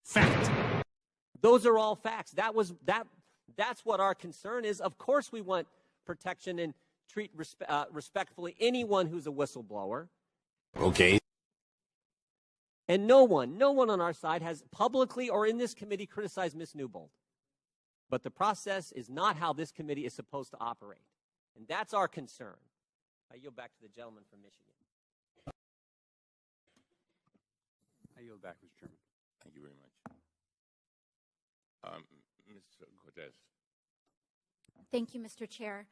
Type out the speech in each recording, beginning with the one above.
Fact. Those are all facts. That's what our concern is. Of course we want protection and treat respectfully anyone who's a whistleblower. Okay. And no one on our side has publicly or in this committee criticized Ms. Newbold. But the process is not how this committee is supposed to operate. And that's our concern. I yield back to the gentleman from Michigan. I yield back, Mr. Chairman. Thank you very much. Ms. Cortez. Thank you, Mr. Chair.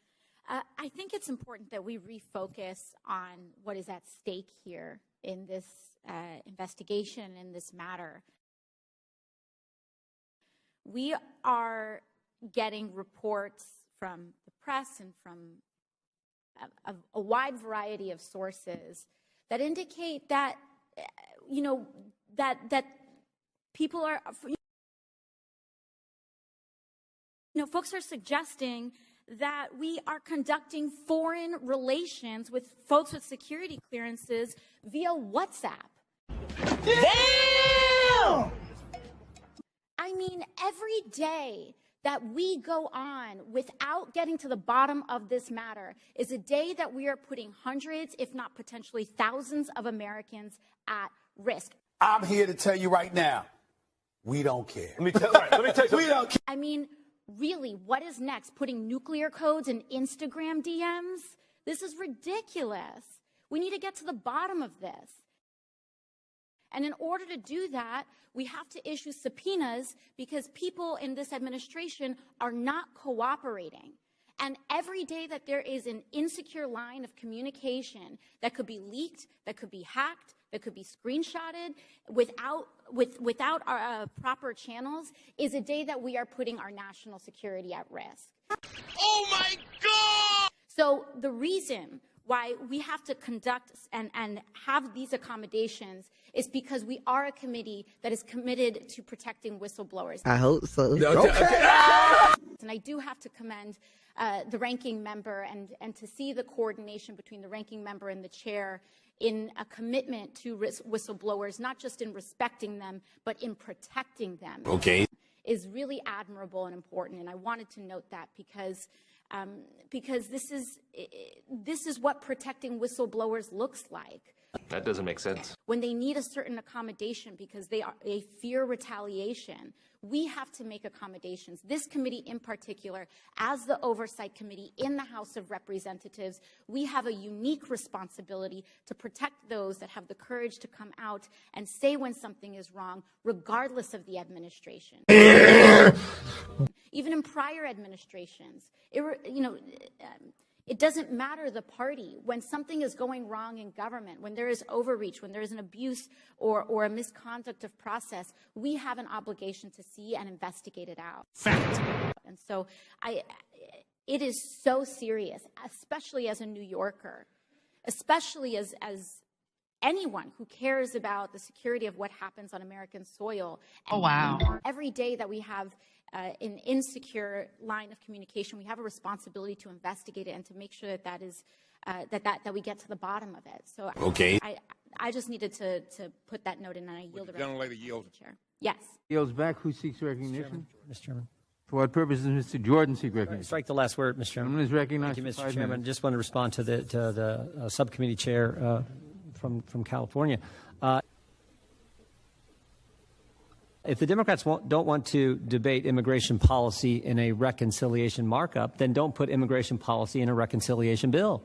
I think it's important that we refocus on what is at stake here in this investigation, in this matter. We are getting reports from the press and from a wide variety of sources that indicate that, that people are, folks are suggesting that we are conducting foreign relations with folks with security clearances via WhatsApp. Damn! I mean, every day that we go on without getting to the bottom of this matter is a day that we are putting hundreds, if not potentially thousands of Americans at risk. I'm here to tell you right now, we don't care. Let me tell you. We don't care. I mean, really, what is next? Putting nuclear codes in Instagram DMs? This is ridiculous. We need to get to the bottom of this. And in order to do that, we have to issue subpoenas because people in this administration are not cooperating. And every day that there is an insecure line of communication that could be leaked, that could be hacked, that could be screenshotted without our proper channels is a day that we are putting our national security at risk. Oh my God! So the reason why we have to conduct and have these accommodations is because we are a committee that is committed to protecting whistleblowers. I hope so. Okay. And I do have to commend the ranking member and to see the coordination between the ranking member and the chair in a commitment to whistleblowers, not just in respecting them, but in protecting them. Okay. Is really admirable and important. And I wanted to note that because this is what protecting whistleblowers looks like. That doesn't make sense. When they need a certain accommodation because they fear retaliation, we have to make accommodations. This committee in particular, as the Oversight Committee in the House of Representatives, we have a unique responsibility to protect those that have the courage to come out and say when something is wrong, regardless of the administration. Even in prior administrations, it doesn't matter the party. When something is going wrong in government, when there is overreach, when there is an abuse or a misconduct of process, we have an obligation to see and investigate it out. Fact. And so it is so serious, especially as a New Yorker, especially as anyone who cares about the security of what happens on American soil. And every day that we have an insecure line of communication, we have a responsibility to investigate it and to make sure that we get to the bottom of it. So okay. I just needed to put that note in, and I yield the rest. Gentlelady yields. Chair. Yes. Yields back. Who seeks recognition? Mr. Chairman. For what purpose does Mr. Jordan seek recognition? Strike the last word, Mr. Chairman. Is recognized. Thank you, for Mr. Chairman. minutes. Just want to respond to the subcommittee chair from California. If the Democrats don't want to debate immigration policy in a reconciliation markup, then don't put immigration policy in a reconciliation bill.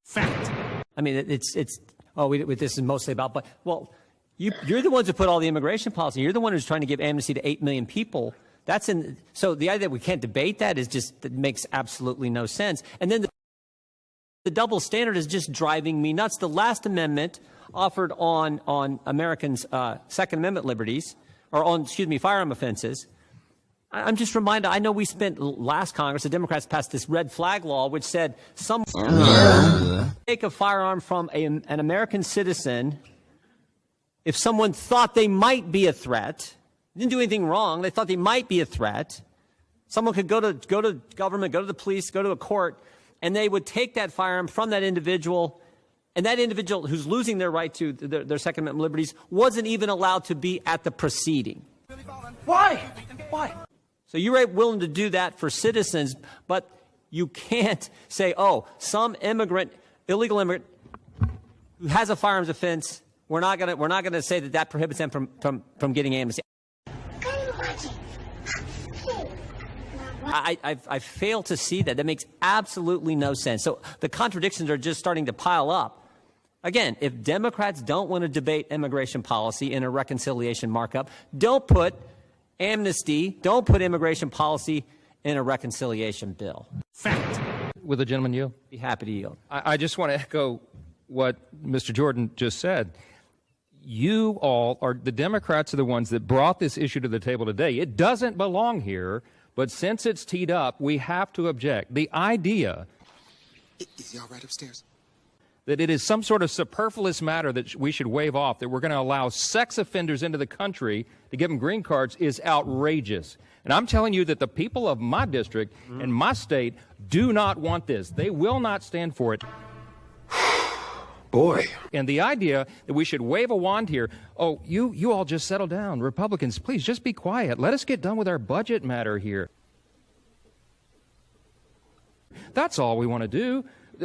Fact. I mean, this is mostly about, but, well, you're the ones who put all the immigration policy. You're the one who's trying to give amnesty to 8 million people. So the idea that we can't debate that that makes absolutely no sense. And then the double standard is just driving me nuts. The last amendment offered on Americans' Second Amendment liberties, or on, firearm offenses. I'm just reminded, I know we spent last Congress, the Democrats passed this red flag law, which said take a firearm from an American citizen if someone thought they might be a threat, didn't do anything wrong, they thought they might be a threat. Someone could go to government, go to the police, go to a court, and they would take that firearm from that individual. And that individual who's losing their right to their Second Amendment liberties wasn't even allowed to be at the proceeding. Why? Why? So you're willing to do that for citizens, but you can't say, oh, some immigrant, illegal immigrant who has a firearms offense, we're not gonna say that prohibits them from getting amnesty. I fail to see that. That makes absolutely no sense. So the contradictions are just starting to pile up. Again, if Democrats don't want to debate immigration policy in a reconciliation markup, don't put amnesty, don't put immigration policy in a reconciliation bill. Fact. Will the gentleman yield? Be happy to yield. I just want to echo what Mr. Jordan just said. You all are, the Democrats are the ones that brought this issue to the table today. It doesn't belong here, but since it's teed up, we have to object. The idea is y'all right upstairs? That it is some sort of superfluous matter that we should waive off, that we're going to allow sex offenders into the country to give them green cards is outrageous. And I'm telling you that the people of my district and my state do not want this. They will not stand for it. Boy. And the idea that we should wave a wand here, oh, you all just settle down. Republicans, please just be quiet. Let us get done with our budget matter here. That's all we want to do.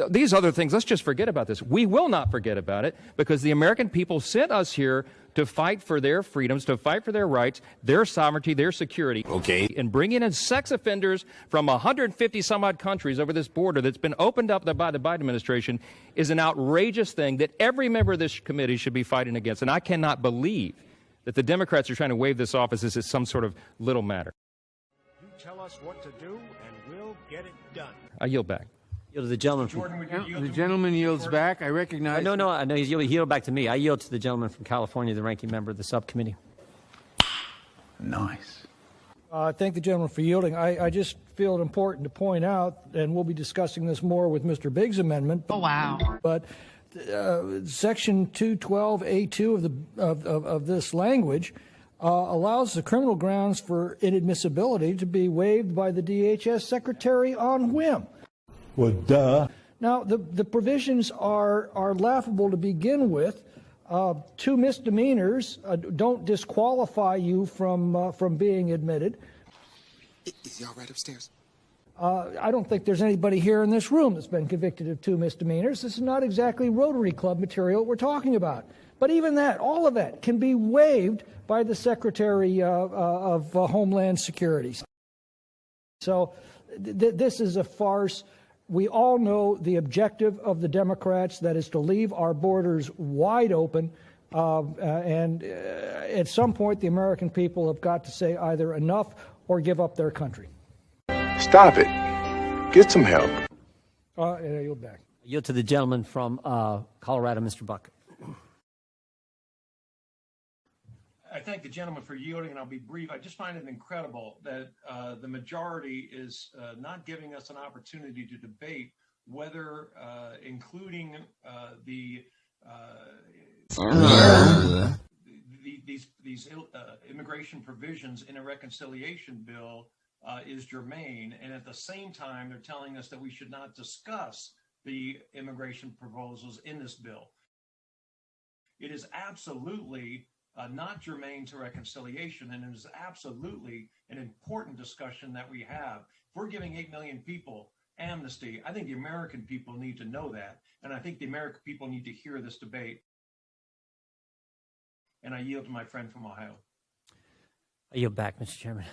These other things, let's just forget about this. We will not forget about it because the American people sent us here to fight for their freedoms, to fight for their rights, their sovereignty, their security. Okay. And bringing in sex offenders from 150 some odd countries over this border that's been opened up by the Biden administration is an outrageous thing that every member of this committee should be fighting against. And I cannot believe that the Democrats are trying to wave this off as this is some sort of little matter. You tell us what to do, and we'll get it done. I yield back. Yield to the gentleman The gentleman yields back. I recognize. No, I know he's yield back to me. I yield to the gentleman from California, the ranking member of the subcommittee. Nice. I thank the gentleman for yielding. I just feel it important to point out, and we'll be discussing this more with Mr. Biggs' amendment. Oh, wow. But Section 212A2 of this language allows the criminal grounds for inadmissibility to be waived by the DHS secretary on whim. Well, duh. Now, the provisions are laughable to begin with. 2 misdemeanors don't disqualify you from being admitted. Is y'all right upstairs? I don't think there's anybody here in this room that's been convicted of 2 misdemeanors. This is not exactly Rotary Club material we're talking about. But even that, all of that, can be waived by the Secretary of Homeland Security. So this is a farce. We all know the objective of the Democrats, that is to leave our borders wide open. And at some point, the American people have got to say either enough or give up their country. Stop it. Get some help. I yield back. I yield to the gentleman from Colorado, Mr. Buck. I thank the gentleman for yielding, and I'll be brief. I just find it incredible that the majority is not giving us an opportunity to debate whether including these immigration provisions in a reconciliation bill is germane, and at the same time they're telling us that we should not discuss the immigration proposals in this bill. It is absolutely not germane to reconciliation, and it is absolutely an important discussion that we have. If we're giving 8 million people amnesty, I think the American people need to know that, and I think the American people need to hear this debate. And I yield to my friend from Ohio. I yield back, Mr. Chairman.